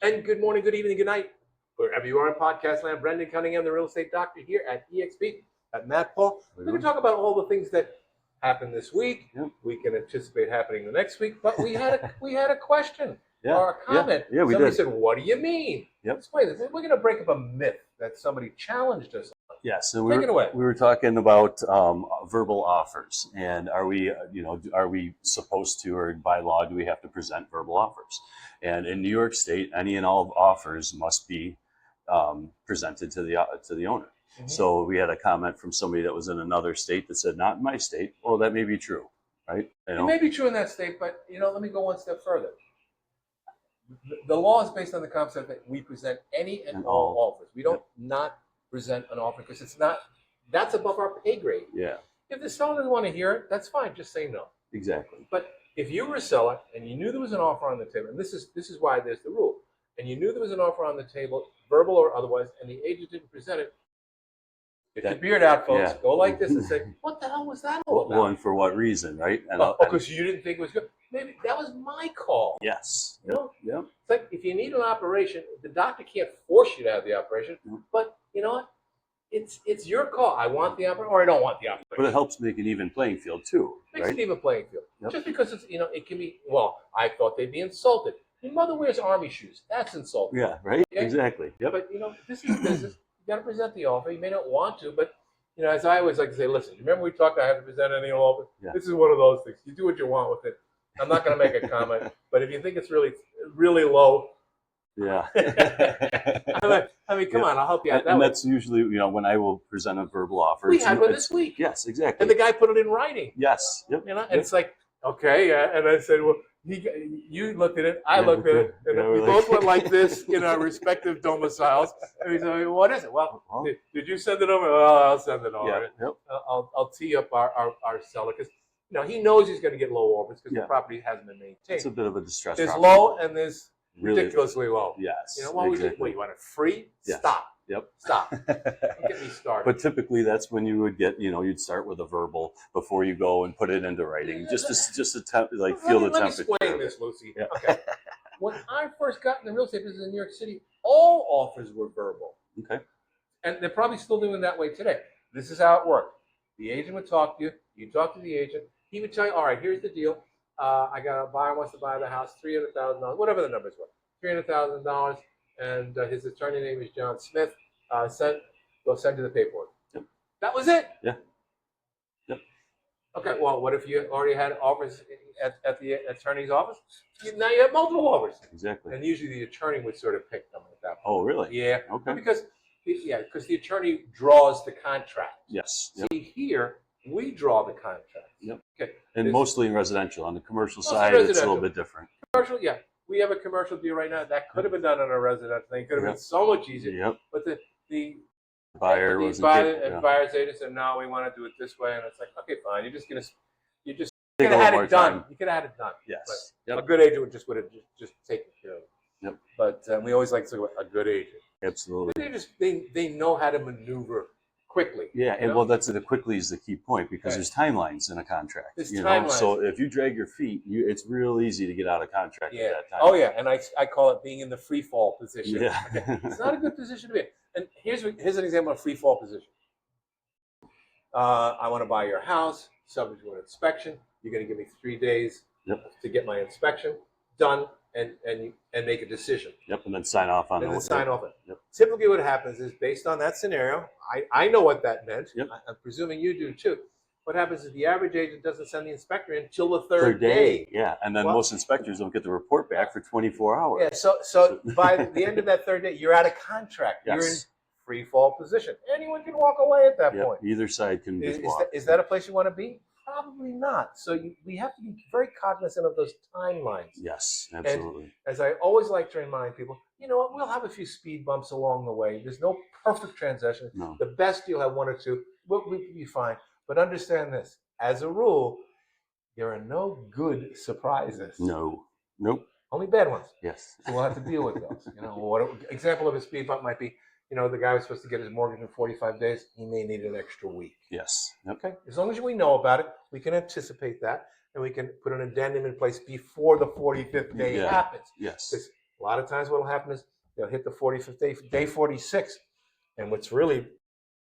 And good morning, good evening, good night, wherever you are in podcast land. Brendan Cunningham, the real estate doctor here at EXP, at Matt Paul. We're going to talk about all the things that happened this week. Yep. We can anticipate happening the next week. But we had a question or a comment. Yeah, we somebody did. said, "What do you mean?" Yep. Explain this. We're going to break up a myth that somebody challenged us on. Yes, and Take it away. we were talking about verbal offers, and are we supposed to, or by law, do we have to present verbal offers? And in New York State, any and all offers must be presented to the owner. Mm-hmm. So we had a comment from somebody that was in another state that said, "Not in my state." Well, that may be true, right? It may be true in that state, but let me go one step further. The law is based on the concept that we present any and all offers. We don't not present an offer because that's above our pay grade. Yeah. If the seller doesn't want to hear it, that's fine. Just say no. Exactly. But if you were a seller and you knew there was an offer on the table, and this is why there's the rule, and you knew there was an offer on the table, verbal or otherwise, and the agent didn't present it, get your beard out, folks. Yeah. Go like this and say, "What the hell was that all about?" Well, and for what reason, right? Because you didn't think it was good. Maybe that was my call. Yes. Yep. It's like if you need an operation, the doctor can't force you to have the operation, but you know what? It's your call. I want the operation or I don't want the operation. But it helps make an even playing field too. Makes an even playing field. Yep. Just because it's it can be, well, I thought they'd be insulted. Your mother wears army shoes. That's insulting. Yeah, right? Okay? Exactly. Yep. But this is business. You gotta present the offer. You may not want to, but as I always like to say, listen, remember we talked I have to present any offer? Yeah. This is one of those things. You do what you want with it. I'm not going to make a comment, but if you think it's really, really low, yeah. I mean, come on, I'll help you out. And that's usually, when I will present a verbal offer. We had one this week. Yes, exactly. And the guy put it in writing. Yes. Yep. And it's like, okay, and I said, well, you looked at it, I looked at it, and we both went like this in our respective domiciles. And he said, what is it? Well, did you send it over? Well, I'll send it over. Yep. I'll tee up our seller because. He knows he's going to get low offers because the property hasn't been maintained. It's a bit of a distress. There's low and there's really ridiculously low. Yes. What was it? Wait, you want it free? Yes. Stop. Yep. Stop. Don't get me started. But typically that's when you would get, you'd start with a verbal before you go and put it into writing, just to feel the temperature. Let me explain this, Lucy. Yeah. Okay. When I first got in the real estate business in New York City, all offers were verbal. Okay. And they're probably still doing that way today. This is how it worked. The agent would talk to you. You talk to the agent. He would tell you, all right, here's the deal. I got a buyer wants to buy the house, $300,000, whatever the numbers were, $300,000, and his attorney name is John Smith. They'll send you the paperwork. Yep. That was it. Yeah. Yep. Okay. Well, what if you already had offers at the attorney's office? Now you have multiple offers. Exactly. And usually the attorney would sort of pick them at that point. Oh, really? Yeah. Okay. Because the attorney draws the contract. Yes. Yep. See here. We draw the contract. Yep. Okay. And mostly in residential. On the commercial side, it's a little bit different. Commercial, yeah. We have a commercial deal right now that could have been done on a residential thing. It could have been so much easier. Yep. But the buyer buyers say to no, we want to do it this way, and it's like, okay, fine. You could have had it done. You could have had it done. Yes. But a good agent would have just taken care of it. Yep. But we always like to say a good agent. Absolutely. They know how to maneuver quickly. Yeah, and well, the quickly is the key point because there's timelines in a contract. There's timelines. So if you drag your feet, it's real easy to get out of contract at that time. Oh yeah, and I call it being in the free fall position. Yeah. Okay. It's not a good position to be in. And here's an example of free fall position. I want to buy your house, subject to an inspection. You're going to give me 3 days to get my inspection done and make a decision. Yep, and then sign off on it. And then sign off it. Yep. Typically what happens is based on that scenario, I know what that meant. Yep. I'm presuming you do too. What happens is the average agent doesn't send the inspector in until the third day. Yeah, and then most inspectors don't get the report back for 24 hours. Yeah, so by the end of that third day, you're out of contract. Yes. You're in free fall position. Anyone can walk away at that point. Either side can just walk. Is that a place you want to be? Probably not. So we have to be very cognizant of those timelines. Yes, absolutely. And as I always like to remind people, you know what? We'll have a few speed bumps along the way. There's no perfect transition. No. The best you'll have one or two. We'll be fine. But understand this. As a rule, there are no good surprises. No. Nope. Only bad ones. Yes. So we'll have to deal with those. What example of a speed bump might be, the guy was supposed to get his mortgage in 45 days. He may need an extra week. Yes. Yep. Okay. As long as we know about it, we can anticipate that, and we can put an addendum in place before the 45th day happens. Yes. Because A lot of times what will happen is they'll hit the 45th day, day 46. And what's really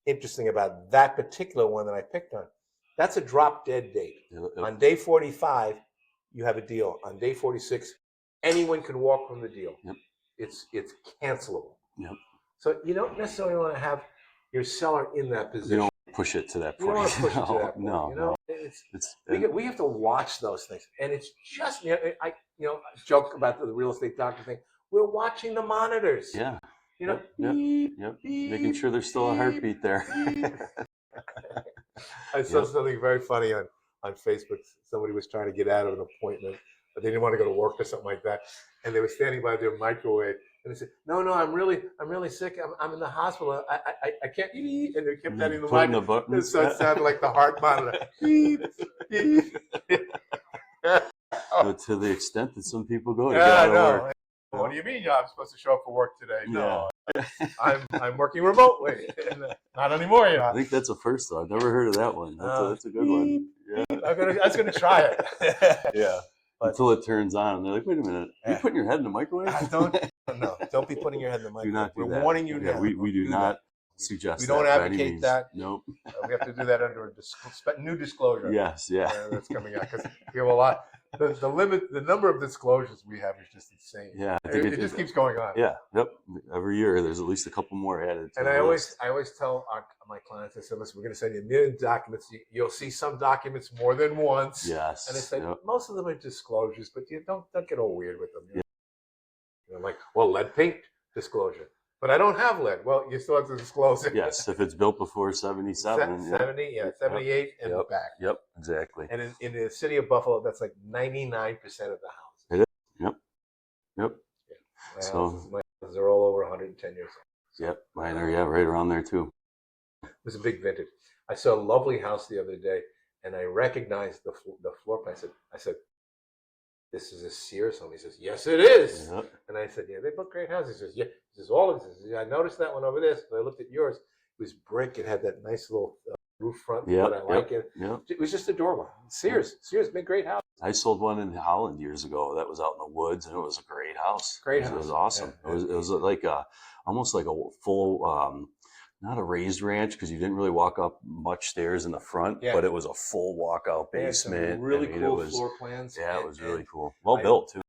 interesting about that particular one that I picked on, that's a drop dead date. On day 45, you have a deal. On day 46, anyone can walk from the deal. It's cancelable. So you don't necessarily want to have your seller in that position. You don't push it to that point. You don't want to push it to that point. No. We have to watch those things, and it's just I joke about the real estate doctor thing. We're watching the monitors. Beep, making sure there's still a heartbeat there. I saw something very funny on Facebook. Somebody was trying to get out of an appointment, but they didn't want to go to work or something like that, and they were standing by their microwave. And they said, "No, I'm really sick. I'm in the hospital. I can't eat." And they kept adding the mic, so it sounded like the heart monitor. Beep, beep. So to the extent that some people go to get out of work. What do you mean? I'm supposed to show up for work today? No, I'm working remotely. Not anymore. I think that's a first though. I've never heard of that one. That's a good one. Yeah, I was gonna try it. Until it turns on, and they're like, "Wait a minute, are you putting your head in the microwave?" Don't be putting your head in the microwave. Do not do We're that. warning you now. We do not suggest. We don't advocate that. Nope. We have to do that under a new disclosure. Yes, that's coming out because we have a lot. The number of disclosures we have is just insane. Yeah, I think it just keeps going on. Yeah, every year there's at least a couple more added. And I always tell my clients, I said, listen, we're going to send you 1 million documents. You'll see some documents more than once. Yes. And I say most of them are disclosures, but you don't get all weird with them. I'm like, well, lead paint disclosure. But I don't have lead. Well, you still have to disclose it. Yes, if it's built before 77. 78 and back. Yep, exactly. And in the city of Buffalo, that's like 99% of the houses. It is. Yep. My houses are all over 110 years old. Yep, mine are right around there too. It was a big vintage. I saw a lovely house the other day, and I recognized the floor plan. I said, this is a Sears home. He says, yes, it is. Yep. And I said, yeah, they built great houses. He says, yeah. He says, all of this. I noticed that one over there. So I looked at yours. It was brick. It had that nice little roof front. Yeah, I like it. Yep. It was just adorable. Sears made great house. I sold one in Holland years ago that was out in the woods, and it was a great house. It was awesome. Yeah. It was like almost like a full, not a raised ranch because you didn't really walk up much stairs in the front, but it was a full walkout basement. Really cool floor plans. Yeah, it was really cool. Well built too.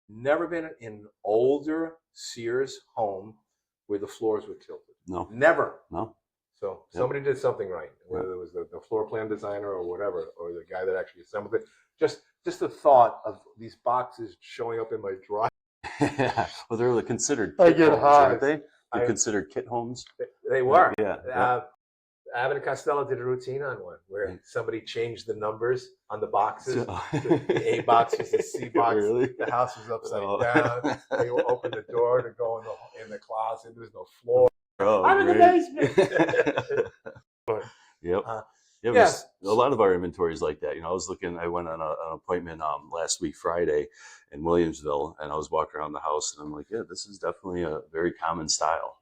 Never been in an older Sears home where the floors were tilted. No. Never. No. So somebody did something right, whether it was the floor plan designer or whatever, or the guy that actually assembled it. Just the thought of these boxes showing up in my driveway. Yeah. Well, they're considered kit homes, aren't they? They're considered kit homes. They were. Yeah. Abbott and Costello did a routine on one where somebody changed the numbers on the boxes. The A box was the C box. Really? The house was upside down. They opened the door to go in the closet. There was no floor. I'm in the basement. Yep. A lot of our inventory is like that. I went on an appointment last week, Friday, in Williamsville, and I was walking around the house, and I'm like, yeah, this is definitely a very common style,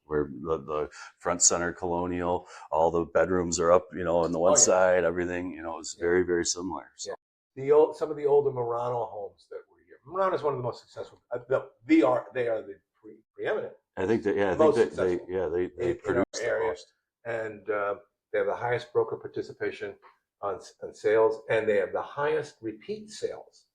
where the front center colonial, all the bedrooms are up, on the one side, everything, it's very, very similar. So. Some of the older Murano homes that were here. Murano is one of the most successful. They are the preeminent. I think that, they produce the most. And they have the highest broker participation on sales, and they have the highest repeat sales.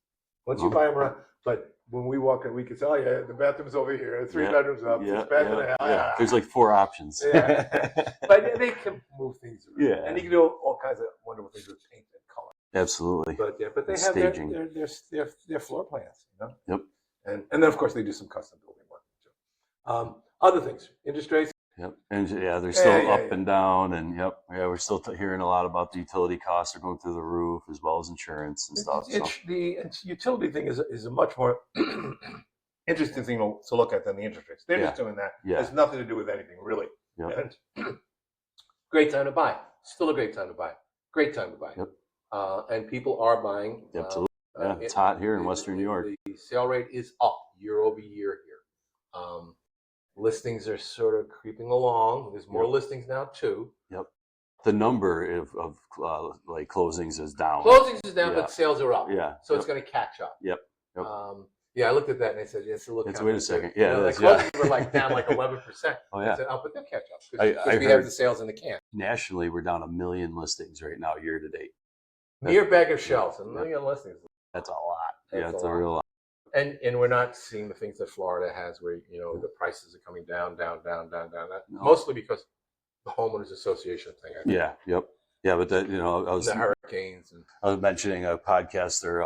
Once you buy them around, but when we walk in, we can say, oh yeah, the bathroom's over here, 3 bedrooms up, 6 bedrooms and a half. There's like 4 options. But they can move things around. Yeah. And you can do all kinds of wonderful things with paint and color. Absolutely. But they have staging. their floor plans, Yep. And then of course they do some custom building work too. Other things, interest rates. Yep, and they're still up and down, and we're still hearing a lot about the utility costs are going through the roof, as well as insurance and stuff. The utility thing is a much more interesting thing to look at than the interest rates. They're just doing that. It has nothing to do with anything, really. Yep. And great time to buy. Still a great time to buy. Great time to buy. Yep. And people are buying. Absolutely. It's hot here in Western New York. The sale rate is up year over year here. Listings are sort of creeping along. There's more listings now too. Yep. The number of closings is down. Closings is down, but sales are up. Yeah. So it's going to catch up. Yep. Yeah, I looked at that and I said, yeah, it's a little. Wait a second. You Yeah, know, it the is. Yeah. closings were like down like 11%. Oh I yeah. said, oh, but they'll catch up I because we have heard the sales in the can. nationally we're down 1 million listings right now year to date. Mere bag of shells, 1 million listings. That's a lot. That's It's a a lot. real lot. And we're not seeing the things that Florida has, where the prices are coming down. No. Mostly because the homeowners association thing. I think. Yeah. Yep. Yeah, but that The hurricanes and I was mentioning a podcast there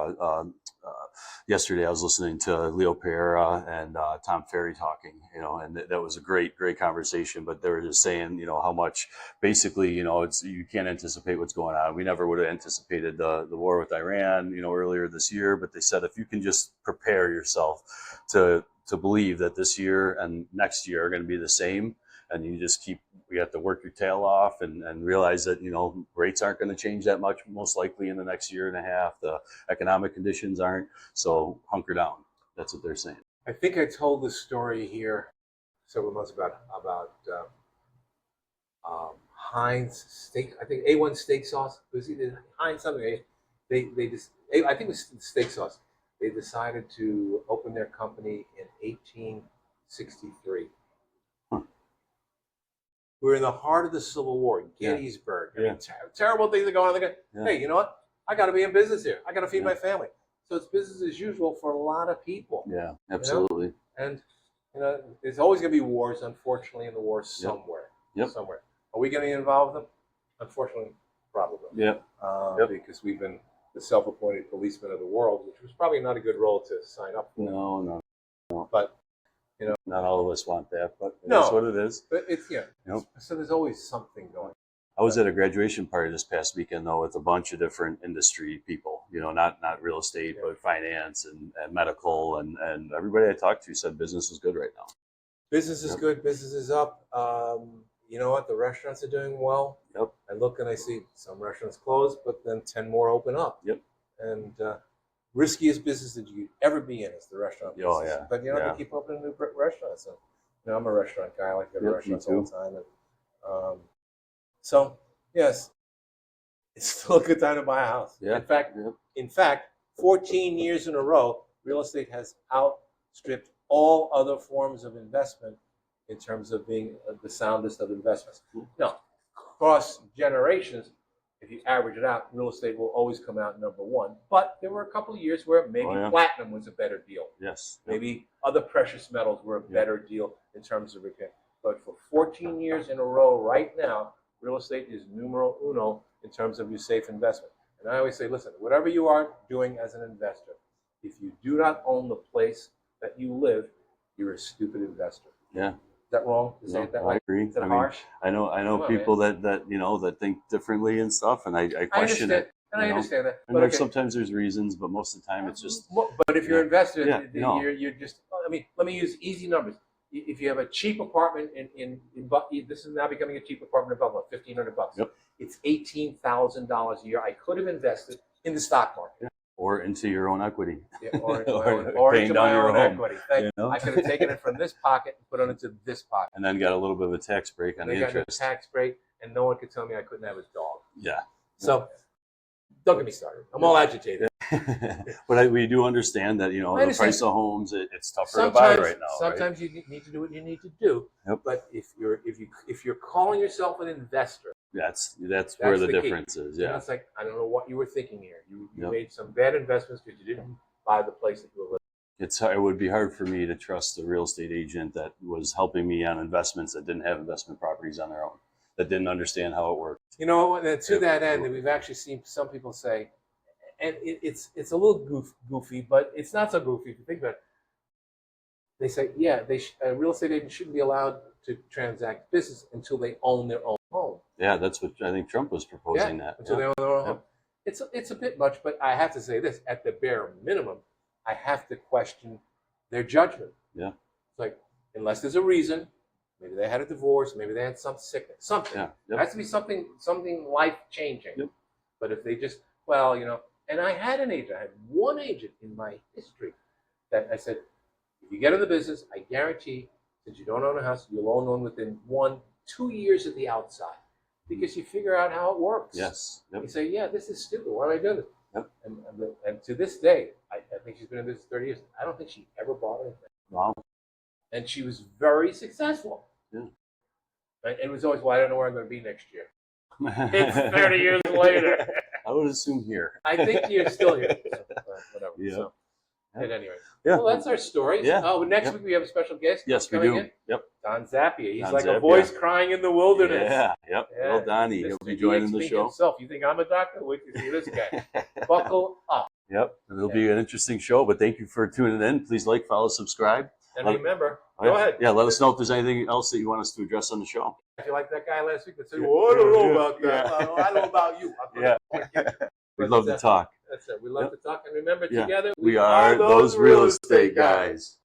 yesterday. I was listening to Leo Pereira and Tom Ferry talking, and that was a great conversation. But they were just saying, how much basically, it's you can't anticipate what's going on. We never would have anticipated the war with Iran, earlier this year. But they said if you can just prepare yourself to believe that this year and next year are going to be the same, and you have to work your tail off and realize that, rates aren't going to change that much, most likely in the next year and a half. The economic conditions aren't. So hunker down. That's what they're saying. I think I told this story here several months about Heinz steak. I think A1 steak sauce. It was either Heinz something. They just, I think it was steak sauce. They decided to open their company in 1863. We're in the heart of the Civil War, Gettysburg. Yeah. I mean, terrible things are going on. Hey, you know what? I got to be in business here. I got to feed my family. So it's business as usual for a lot of people. Yeah, absolutely. And there's always going to be wars, unfortunately, in the war somewhere. Yep. Somewhere. Are we getting involved in them? Unfortunately, probably. Yep. Because we've been the self-appointed policemen of the world, which was probably not a good role to sign up for. No. But not all of us want that, but that's what it is. But it's So there's always something going. I was at a graduation party this past weekend though with a bunch of different industry people. Not real estate, but finance and medical, and everybody I talked to said business is good right now. Business is good. Business is up. You know what? The restaurants are doing well. Yep. I look and I see some restaurants closed, but then 10 more open up. Yep. And riskiest business that you could ever be in is the restaurant business. Oh yeah. But they keep opening new restaurants. And I'm a restaurant guy. I like to go to restaurants all the time. And so yes, it's still a good time to buy a house. Yeah. In fact, 14 years in a row, real estate has outstripped all other forms of investment in terms of being the soundest of investments. Now, across generations, if you average it out, real estate will always come out number one. But there were a couple of years where maybe platinum was a better deal. Yes. Maybe other precious metals were a better deal in terms of return. But for 14 years in a row right now, real estate is numero uno in terms of your safe investment. And I always say, listen, whatever you are doing as an investor, if you do not own the place that you live, you're a stupid investor. Yeah. Is that wrong to say it that way? I agree. Is that harsh? I know people that think differently and stuff, and I question it. And I understand that. And sometimes there's reasons, but most of the time it's just. But if you're an investor, you're just. I mean, let me use easy numbers. If you have a cheap apartment in this is now becoming a cheap apartment in Buffalo, $1,500. Yep. It's $18,000 a year. I could have invested in the stock market. Or into your own equity. Yeah, or into my own equity. I could have taken it from this pocket and put it into this pocket. And then got a little bit of a tax break on the interest. Got a tax break, and no one could tell me I couldn't have a dog. Yeah. So don't get me started. I'm all agitated. But we do understand that, the price of homes, it's tougher to buy right now. Sometimes you need to do what you need to do. Yep. But if you're calling yourself an investor, that's where the difference is. Yeah. It's like, I don't know what you were thinking here. You made some bad investments because you didn't buy the place that you were living. It would be hard for me to trust a real estate agent that was helping me on investments that didn't have investment properties on their own, that didn't understand how it worked. To that end, we've actually seen some people say, and it's a little goofy, but it's not so goofy if you think about it. They say, a real estate agent shouldn't be allowed to transact business until they own their own home. Yeah, that's what I think Trump was proposing. Until they own their own home. It's a bit much, but I have to say this: at the bare minimum, I have to question their judgment. Yeah. It's like, unless there's a reason, maybe they had a divorce, maybe they had some sickness, something. Yeah. It has to be something life changing. Yep. But if they just, and I had an agent. I had one agent in my history that I said, if you get in the business, I guarantee, since you don't own a house, you'll own one within 1-2 years at the outside, because you figure out how it works. Yes. Yep. You say, this is stupid. Why am I doing this? Yep. And to this day, I think she's been in business 30 years. I don't think she ever bought anything. Wow. And she was very successful. Yeah. Right? And it was always, well, I don't know where I'm going to be next year. It's 30 years later. I would assume here. I think you're still here. So, whatever. Yeah. So, and anyway. Yeah. Well, that's our story. Yeah. Oh, next Yep. week we have a special guest. Yes, we coming do. in. Yep. Don Zappia. He's Don like Zappia. a voice crying in the wilderness. Yeah. Yep. Yeah. Well, Donnie, he'll Mr. be joining the EXP show. himself. You think I'm a doctor? Wait to see this guy. Buckle up. Yep. It'll be an interesting show, but thank you for tuning in. Please like, follow, subscribe. And remember, Oh, yeah. go ahead. Yeah, let us know if there's anything else that you want us to address on the show. If you like that guy last week that said, well, I don't know about that. Yeah. I don't know about you. Yeah. We'd love to talk. That's it. We love to talk. And remember, Yeah. together, We are those real estate guys.